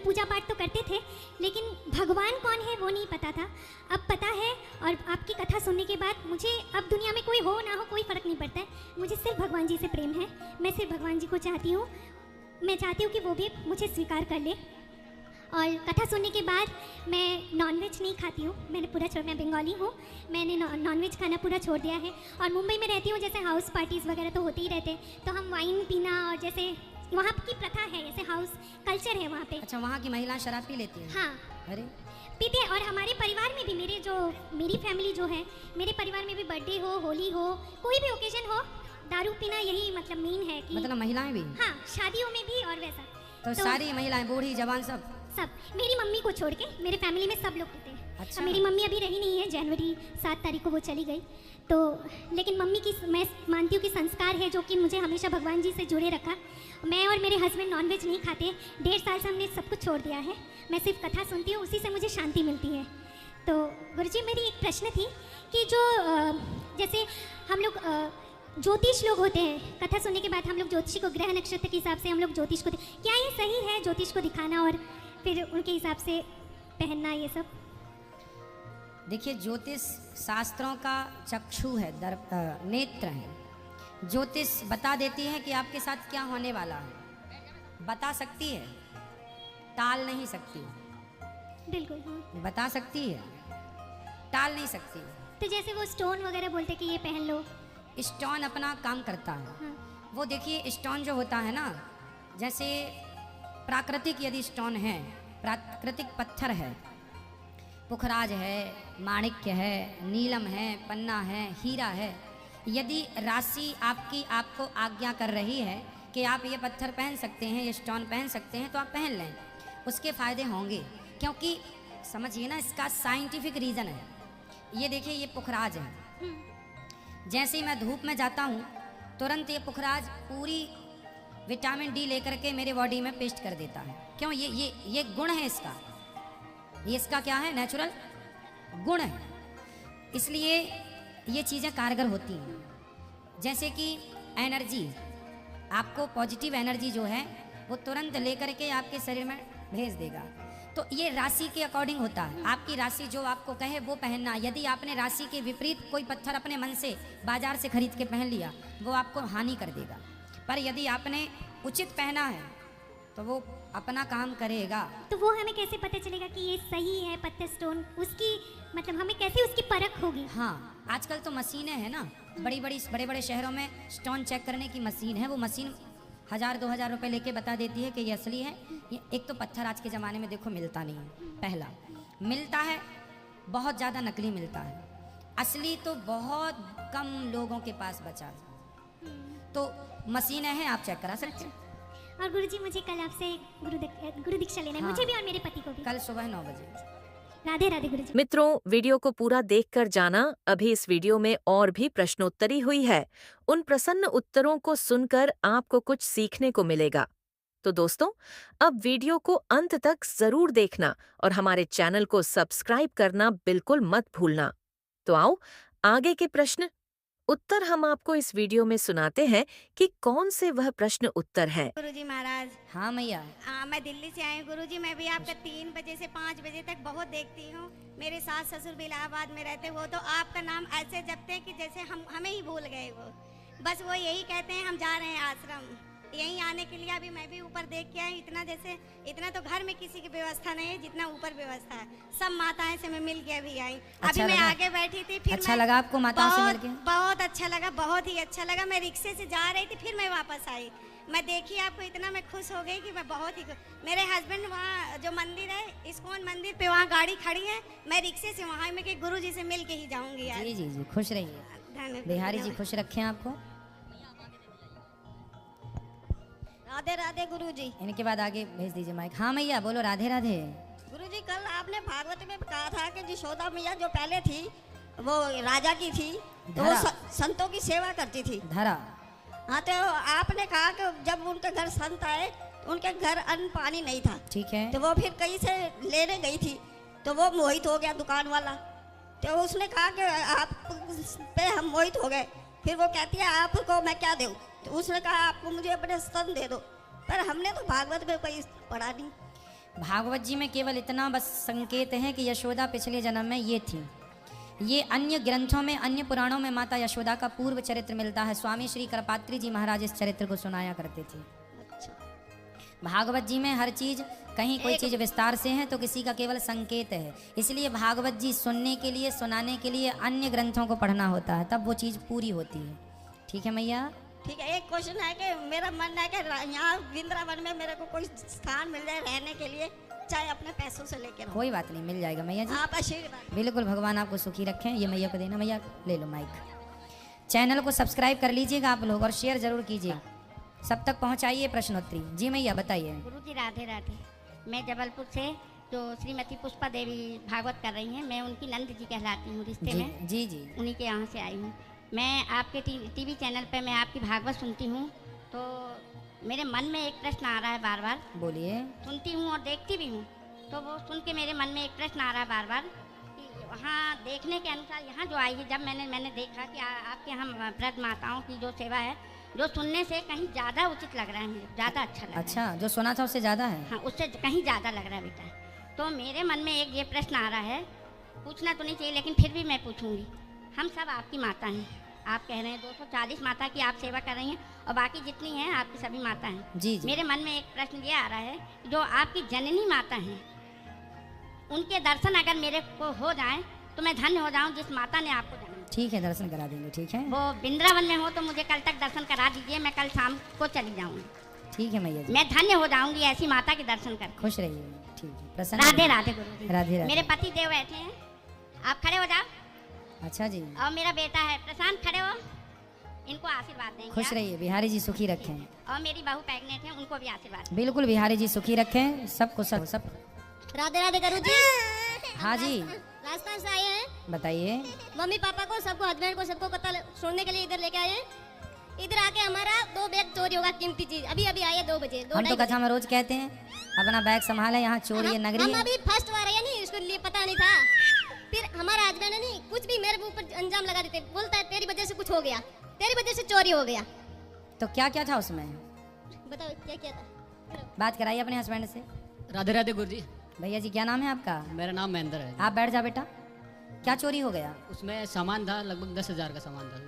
पूजा पाठ तो करते थे, लेकिन भगवान कौन है वो नहीं पता था। अब पता है, और आपकी कथा सुनने के बाद मुझे अब दुनिया में कोई हो ना हो कोई फ़र्क नहीं पड़ता है। मुझे सिर्फ भगवान जी से प्रेम है। मैं सिर्फ भगवान जी को चाहती हूँ। मैं चाहती हूँ कि वो भी मुझे स्वीकार कर ले। और कथा सुनने के बाद मैं नॉनवेज नहीं खाती हूँ। मैंने पूरा छोड़, मैं बंगाली हूँ, मैंने नॉनवेज खाना पूरा छोड़ दिया है। और मुंबई में रहती हूँ, जैसे हाउस पार्टीज़ वगैरह तो होते ही रहते हैं, तो हम वाइन पीना और जैसे वहाँ की प्रथा है, जैसे हाउस कल्चर है वहाँ पे। अच्छा, वहाँ की महिलाएं शराब पी लेती हैं? हाँ, अरे पीते हैं। और हमारे परिवार में भी मेरी फैमिली जो है, मेरे परिवार में भी बर्थडे हो, होली हो, कोई भी ओकेजन हो, दारू पीना यही मतलब मेन है कि मतलब महिलाएं भी? हाँ, शादियों में भी और वैसा। तो सारी महिलाएं, बूढ़ी जवान सब? मेरी मम्मी को छोड़ के मेरे फैमिली में सब लोग पीते हैं। अच्छा। मेरी मम्मी अभी रही नहीं है, जनवरी 7 तारीख को वो चली गई। तो लेकिन मम्मी की मैं मानती हूँ कि संस्कार है जो कि मुझे हमेशा भगवान जी से जुड़े रखा। मैं और मेरे हस्बैंड नॉनवेज नहीं खाते, 1.5 साल से हमने सब कुछ छोड़ दिया है। मैं सिर्फ कथा सुनती हूँ, उसी से मुझे शांति मिलती है। तो गुरुजी, मेरी एक प्रश्न थी कि जो जैसे हम लोग ज्योतिष लोग होते हैं, कथा सुनने के बाद हम लोग ज्योतिषी को ग्रह नक्षत्र के हिसाब से हम लोग ज्योतिष को, क्या ये सही है ज्योतिष को दिखाना और फिर उनके हिसाब से पहनना ये सब? देखिए, ज्योतिष शास्त्रों का चक्षु है, नेत्र है। ज्योतिष बता देती है कि आपके साथ क्या होने वाला है, बता सकती है, टाल नहीं सकती। बिल्कुल हाँ। बता सकती है, टाल नहीं सकती। तो जैसे वो स्टोन वगैरह बोलते कि ये पहन लो, स्टोन अपना काम करता है। हाँ। वो देखिए, स्टोन जो होता है ना, जैसे प्राकृतिक यदि स्टोन है, प्राकृतिक पत्थर है, पुखराज है, माणिक्य है, नीलम है, पन्ना है, हीरा है, यदि राशि आपको आज्ञा कर रही है कि आप ये पत्थर पहन सकते हैं, ये स्टोन पहन सकते हैं, तो आप पहन लें, उसके फ़ायदे होंगे। क्योंकि समझिए ना, इसका साइंटिफिक रीज़न है। ये देखिए, ये पुखराज है। जैसे ही मैं धूप में जाता हूँ, तुरंत ये पुखराज पूरी विटामिन डी लेकर के मेरे बॉडी में पेस्ट कर देता है। क्यों? ये गुण है इसका, ये इसका क्या है, नेचुरल गुण है। इसलिए ये चीज़ें कारगर होती हैं। जैसे कि एनर्जी, आपको पॉजिटिव एनर्जी जो है वो तुरंत लेकर के आपके शरीर में भेज देगा। तो ये राशि के अकॉर्डिंग होता है। आपकी राशि जो आपको कहे वो पहनना। यदि आपने राशि के विपरीत कोई पत्थर अपने मन से बाजार से खरीद के पहन लिया, वो आपको हानि कर देगा। पर यदि आपने उचित पहना है तो वो अपना काम करेगा। तो वो हमें कैसे पता चलेगा कि ये सही है पत्थर स्टोन? उसकी मतलब हमें कैसे उसकी परख होगी? हाँ, आजकल तो मशीनें हैं ना, बड़े बड़े शहरों में स्टोन चेक करने की मशीन है। वो मशीन 1000-2000 रुपए लेके बता देती है कि ये असली है। ये एक तो पत्थर आज के ज़माने में देखो मिलता नहीं है, पहला मिलता है, बहुत ज़्यादा नकली मिलता है, असली तो बहुत कम लोगों के पास बचा है। तो मशीनें हैं, आप चेक करा सकते हैं। और गुरुजी, मुझे कल आपसे गुरु दीक्षा लेना है। हाँ, मुझे भी और मेरे पति को भी। कल सुबह 9 बजे। राधे राधे गुरुजी। मित्रों, वीडियो को पूरा देखकर जाना। अभी इस वीडियो में और भी प्रश्नोत्तरी हुई है। उन प्रसन्न उत्तरों को सुनकर आपको कुछ सीखने को मिलेगा। तो दोस्तों, अब वीडियो को अंत तक जरूर देखना और हमारे चैनल को सब्सक्राइब करना बिल्कुल मत भूलना। तो आओ, आगे के प्रश्न उत्तर हम आपको इस वीडियो में सुनाते हैं कि कौन से वह प्रश्न उत्तर है। गुरुजी महाराज। हाँ मैया। मैं दिल्ली से आई हूँ गुरुजी। मैं भी आपका 3 बजे से 5 बजे तक बहुत देखती हूँ। मेरे सास ससुर भी इलाहाबाद में रहते, वो तो आपका नाम ऐसे जपते हैं कि जैसे हमें ही भूल गए। वो बस वो यही कहते हैं हम जा रहे हैं आश्रम। यहीं आने के लिए अभी मैं भी ऊपर देख के आई। इतना तो घर में किसी की व्यवस्था नहीं है जितना ऊपर व्यवस्था है। सब माताएं से मैं मिल के अभी आई। अच्छा अभी मैं आगे बैठी थी, फिर अच्छा लगा आपको माताओं से मिलके? बहुत अच्छा लगा, बहुत ही अच्छा लगा। मैं रिक्शे से जा रही थी, फिर मैं वापस आई। मैं देखी आपको, इतना मैं खुश हो गई कि मैं बहुत ही मेरे हस्बैंड वहाँ जो मंदिर है, इस्कॉन मंदिर पे, वहाँ गाड़ी खड़ी है। मैं रिक्शे से वहाँ में कि गुरु जी से मिल के ही जाऊँगी। जी जी जी, खुश रहिए। बिहारी जी खुश रखें आपको। राधे राधे गुरुजी। इनके बाद आगे भेज दीजिए माइक। हाँ मैया बोलो। राधे राधे। गुरुजी, कल आपने भागवत में कहा था कि यशोदा मैया जो पहले थी वो राजा की थी, तो वो संतों की सेवा करती थी। धरा। हाँ, तो आपने कहा कि जब उनके घर संत आए तो उनके घर अन्न पानी नहीं था। ठीक है। तो वो फिर कहीं से लेने गई थी, तो वो मोहित हो गया दुकान वाला। तो उसने कहा कि आप पे हम मोहित हो गए। फिर वो कहती है आपको मैं क्या दूँ? तो उसने कहा आपको मुझे अपने स्तन दे दो। पर हमने तो भागवत में कोई पढ़ा नहीं। भागवत जी में केवल इतना बस संकेत है कि यशोदा पिछले जन्म में ये थी। ये अन्य ग्रंथों में, अन्य पुराणों में माता यशोदा का पूर्व चरित्र मिलता है। स्वामी श्री करपात्री जी महाराज इस चरित्र को सुनाया करते थे। भागवत जी में हर चीज, कहीं कोई चीज विस्तार से है तो किसी का केवल संकेत है। इसलिए भागवत जी सुनने के लिए, सुनाने के लिए अन्य ग्रंथों को पढ़ना होता है, तब वो चीज पूरी होती है। ठीक है मैया? ठीक है। एक क्वेश्चन है कि मेरा मन है कि यहाँ वृंदावन में मेरे को कोई स्थान मिल जाए रहने के लिए, चाहे अपने पैसों से लेकर। कोई बात नहीं, मिल जाएगा मैया जी। आप आशीर्वाद। बिल्कुल, भगवान आपको सुखी रखें। ये मैया को देना। मैया ले लो माइक। चैनल को सब्सक्राइब कर लीजिएगा आप लोग और शेयर जरूर कीजिए, सब तक पहुंचाइए प्रश्नोत्तरी। जी मैया बताइए। गुरुजी राधे राधे। मैं जबलपुर से जो श्रीमती पुष्पा देवी भागवत कर रही हैं, मैं उनकी नंद जी कहलाती हूँ रिश्ते में। जी जी। उन्हीं के यहाँ से आई हूँ। मैं आपके टीवी चैनल पे मैं आपकी भागवत सुनती हूँ, तो मेरे मन में एक प्रश्न आ रहा है बार बार। बोलिए। सुनती हूँ और देखती भी हूँ, तो वो सुन के मेरे मन में एक प्रश्न आ रहा है बार बार कि वहाँ देखने के अनुसार यहाँ जो आई है, जब मैंने देखा कि आपके यहाँ वृद्ध माताओं की जो सेवा है, जो सुनने से कहीं ज़्यादा उचित लग रहा है, मुझे ज़्यादा अच्छा लग रहा है। अच्छा, जो सुना था उससे ज़्यादा है? हाँ, उससे कहीं ज़्यादा लग रहा है बेटा। तो मेरे मन में एक ये प्रश्न आ रहा है, पूछना तो नहीं चाहिए लेकिन फिर भी मैं पूछूंगी। हम सब आपकी माता हैं, आप कह रहे हैं 240 माता की आप सेवा कर रही हैं और बाकी जितनी हैं आपकी सभी माता हैं। जी जी। मेरे मन में एक प्रश्न ये आ रहा है, जो आपकी जननी माता हैं, उनके दर्शन अगर मेरे को हो जाएं तो मैं धन्य हो जाऊं जिस माता ने आपको जन्म दिया। ठीक है, दर्शन करा देंगे। ठीक है, वो वृंदावन में हो तो मुझे कल तक दर्शन करा दीजिए, मैं कल शाम को चली जाऊंगी। ठीक है मैया जी। मैं धन्य हो जाऊंगी ऐसी माता के दर्शन कर। खुश रहिए। ठीक है, प्रसन्न। राधे राधे गुरु। राधे राधे। मेरे पति देव बैठे हैं, आप खड़े हो जाओ। अच्छा जी। और मेरा बेटा है प्रशांत, खड़े हो, इनको आशीर्वाद देंगे। खुश रहिए, बिहारी जी सुखी रखें। और मेरी बहू प्रेग्नेंट है, उनको भी आशीर्वाद। बिल्कुल, बिहारी जी सुखी रखें सबको, सब। राधे राधे गुरु जी। हाँ जी, राजस्थान से आए हैं। बताइए। मम्मी पापा को, सबको, हस्बैंड को, सबको कथा छोड़ने के लिए इधर लेके आए हैं। इधर आके हमारा 2 बैग चोरी होगा, कीमती चीज। अभी आए 2 बजे। हम तो कथा में रोज कहते हैं अपना बैग संभाले, यहाँ चोरी है नगरी हम है। अभी फर्स्ट बार आए नहीं, इसको लिए पता नहीं था। फिर हमारा हस्बैंड है नहीं, कुछ भी मेरे ऊपर अंजाम लगा देते, बोलता है तेरी वजह से कुछ हो गया, तेरी वजह से चोरी हो गया। तो क्या क्या था उसमें? बताओ क्या क्या था। बात कराइए अपने हस्बैंड से। राधे राधे गुरु जी। भैया जी क्या नाम है आपका? मेरा नाम महेंद्र है। आप बैठ जा बेटा। क्या चोरी हो गया? उसमें सामान था, लगभग 10,000 का सामान था।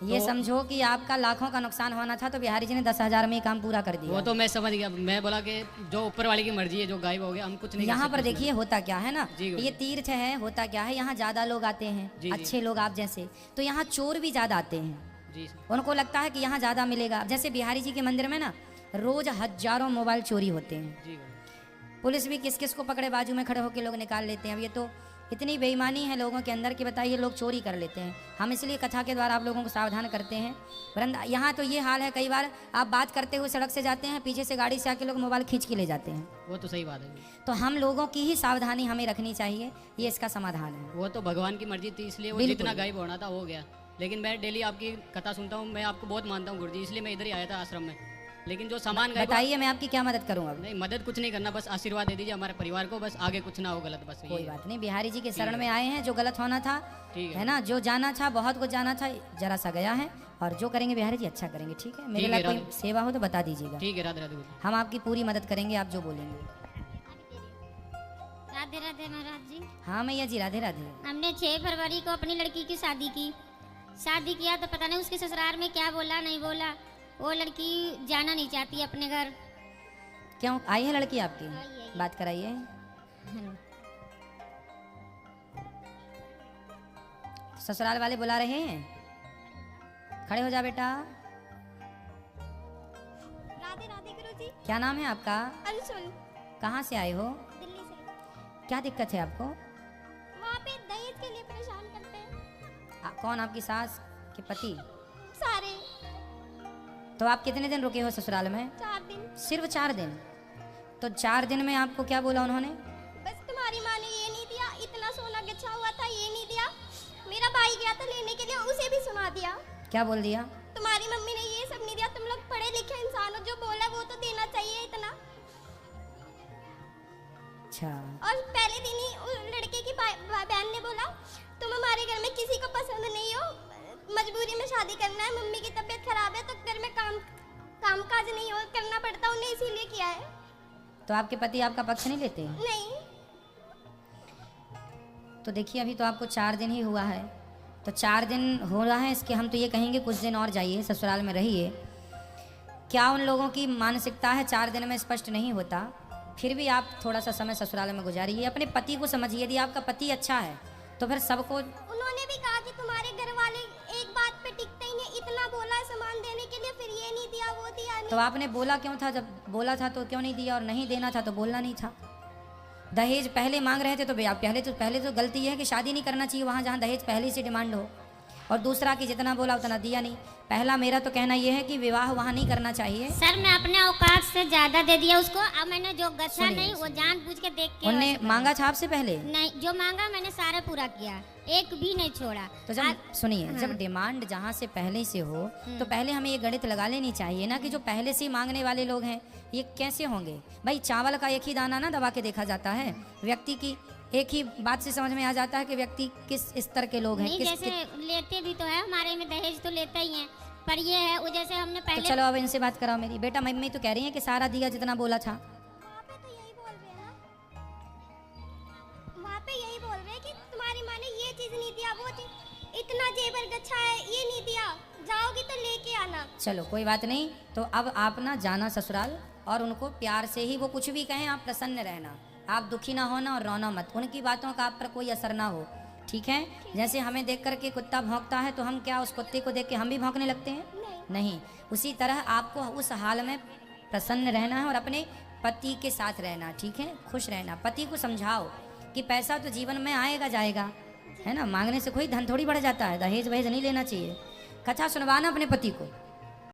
ये समझो कि आपका लाखों का नुकसान होना था, तो बिहारी जी ने 10,000 में ही काम पूरा कर दिया। वो तो मैं समझ गया, मैं बोला कि जो ऊपर वाले की मर्जी है, जो गायब हो गया हम कुछ नहीं। यहाँ पर देखिए होता क्या है ना, जी, ये तीर्थ है, होता क्या है, यहाँ ज्यादा लोग आते हैं, जी, अच्छे लोग आप जैसे, तो यहाँ चोर भी ज्यादा आते हैं। जी उनको लगता है कि यहाँ ज्यादा मिलेगा। जैसे बिहारी जी के मंदिर में ना रोज हजारों मोबाइल चोरी होते हैं। जी। पुलिस भी किस किस को पकड़े, बाजू में खड़े होकर लोग निकाल लेते हैं। अब ये तो इतनी बेईमानी है लोगों के अंदर कि बताइए, लोग चोरी कर लेते हैं। हम इसलिए कथा के द्वारा आप लोगों को सावधान करते हैं। वरना यहाँ तो ये हाल है, कई बार आप बात करते हुए सड़क से जाते हैं, पीछे से गाड़ी से आके लोग मोबाइल खींच के ले जाते हैं। वो तो सही बात है। तो हम लोगों की ही सावधानी हमें रखनी चाहिए, ये इसका समाधान है। वो तो भगवान की मर्जी थी, इसलिए वो बिल्कुल। जितना गायब होना था हो गया। लेकिन मैं डेली आपकी कथा सुनता हूँ, मैं आपको बहुत मानता हूँ गुरुजी, इसलिए मैं इधर ही आया था आश्रम में। लेकिन जो सामान गायब, बताइए मैं आपकी क्या मदद करूँ अब? नहीं मदद कुछ नहीं करना, बस आशीर्वाद दे दीजिए हमारे परिवार को, बस आगे कुछ ना हो गलत, बस कोई ये। बात नहीं, बिहारी जी के शरण में आए हैं। जो गलत होना था, ठीक है ना, जो जाना था, बहुत कुछ जाना था, जरा सा गया है। और जो करेंगे बिहारी जी अच्छा करेंगे। ठीक है, मेरे ठीक है, लिए कोई सेवा हो तो बता दीजिएगा। ठीक है। राधे राधे गुरुजी। हम आपकी पूरी मदद करेंगे, आप जो बोलेंगे। राधे राधे महाराज जी। हाँ मैया जी, राधे राधे। हमने 6 फरवरी को अपनी लड़की की शादी की। शादी किया तो पता नहीं उसके ससुराल में क्या बोला नहीं बोला, वो लड़की जाना नहीं चाहती अपने घर। क्यों आई है लड़की आपकी? आई। बात कराइए। ससुराल वाले बुला रहे हैं, खड़े हो जा बेटा। राधे राधे गुरुजी। क्या नाम है आपका? अंशुल। कहाँ से आए हो? दिल्ली से। क्या दिक्कत है आपको? वहाँ पे दहेज के लिए परेशान करते हैं कौन, आपकी सास के पति? सारे। तो आप कितने दिन रुके हो ससुराल में? 4 दिन। सिर्फ 4 दिन? तो 4 दिन में आपको क्या बोला उन्होंने? बस तुम्हारी माँ ने ये नहीं दिया, इतना सोना गच्छा हुआ था ये नहीं दिया। मेरा भाई गया था लेने के लिए, उसे भी सुना दिया। क्या बोल दिया? तुम्हारी मम्मी ने ये सब नहीं दिया, तुम लोग पढ़े लिखे इंसान हो, जो बोला वो तो देना चाहिए इतना। अच्छा। और पहले दिन ही उस लड़के की बहन ने बोला तुम हमारे घर में किसी को पसंद नहीं हो, मजबूरी में शादी करना है, मम्मी की तबीयत खराब है तो घर में काम काज नहीं हो करना पड़ता, उन्हें इसीलिए किया है। तो आपके पति आपका पक्ष नहीं लेते हैं? नहीं। तो देखिए अभी तो आपको 4 दिन ही हुआ है, तो 4 दिन हो रहा है, इसके हम तो ये कहेंगे कुछ दिन और जाइए, ससुराल में रहिए। क्या उन लोगों की मानसिकता है 4 दिन में स्पष्ट नहीं होता, फिर भी आप थोड़ा सा समय ससुराल में गुजारिए, अपने पति को समझिए। यदि आपका पति अच्छा है तो फिर सबको, उन्होंने भी कहा कि तुम्हारे घर वाले एक बात पे टिकते ही नहीं, इतना बोला सामान देने के लिए, फिर ये नहीं दिया वो दिया नहीं। तो आपने बोला क्यों था? जब बोला था तो क्यों नहीं दिया, और नहीं देना था तो बोलना नहीं था। दहेज पहले मांग रहे थे तो भैया पहले तो गलती है कि शादी नहीं करना चाहिए वहाँ जहाँ दहेज पहले से डिमांड हो, और दूसरा कि जितना बोला उतना दिया नहीं। पहला मेरा तो कहना यह है कि विवाह वहाँ नहीं करना चाहिए। सर मैं अपने औकात से ज्यादा दे दिया उसको, अब मैंने जो गच्छा सुनिए, नहीं वो जानबूझ के देख के उनने मांगा था आपसे पहले? नहीं, जो मांगा मैंने सारा पूरा किया, एक भी नहीं छोड़ा। तो जब सुनिए, जब डिमांड जहाँ से पहले से हो तो पहले हमें ये गणित लगा लेनी चाहिए ना कि जो पहले से ही मांगने वाले लोग हैं ये कैसे होंगे। भाई चावल का एक ही दाना ना दबा के देखा जाता है, व्यक्ति की एक ही बात से समझ में आ जाता है कि व्यक्ति किस स्तर के लोग हैं। नहीं, जैसे लेते भी तो है, हमारे में दहेज तो लेते ही हैं, पर ये है वो जैसे हमने तो पहले। चलो अब इनसे बात कराओ मेरी। बेटा मम्मी तो कह रही है कि सारा दिया जितना बोला था। वहाँ पे तो यही बोल रहे हैं ना, वहाँ पे यही बोल रहे हैं कि तुम्हारी माँ ने ये चीज नहीं दिया, वो चीज, इतना जेवर गच्छा है ये नहीं दिया, जाओगी तो लेके आना। चलो कोई बात नहीं, तो अब आप ना जाना ससुराल, और उनको प्यार से ही वो कुछ भी कहें आप प्रसन्न रहना, आप दुखी ना होना और रोना मत, उनकी बातों का आप पर कोई असर ना हो, ठीक है? जैसे हमें देख कर के कुत्ता भौंकता है तो हम क्या उस कुत्ते को देख के हम भी भौंकने लगते हैं? नहीं। उसी तरह आपको उस हाल में प्रसन्न रहना है और अपने पति के साथ रहना, ठीक है? खुश रहना। पति को समझाओ कि पैसा तो जीवन में आएगा जाएगा, है ना, मांगने से कोई धन थोड़ी बढ़ जाता है, दहेज वहेज नहीं लेना चाहिए। कथा सुनवाना अपने पति को।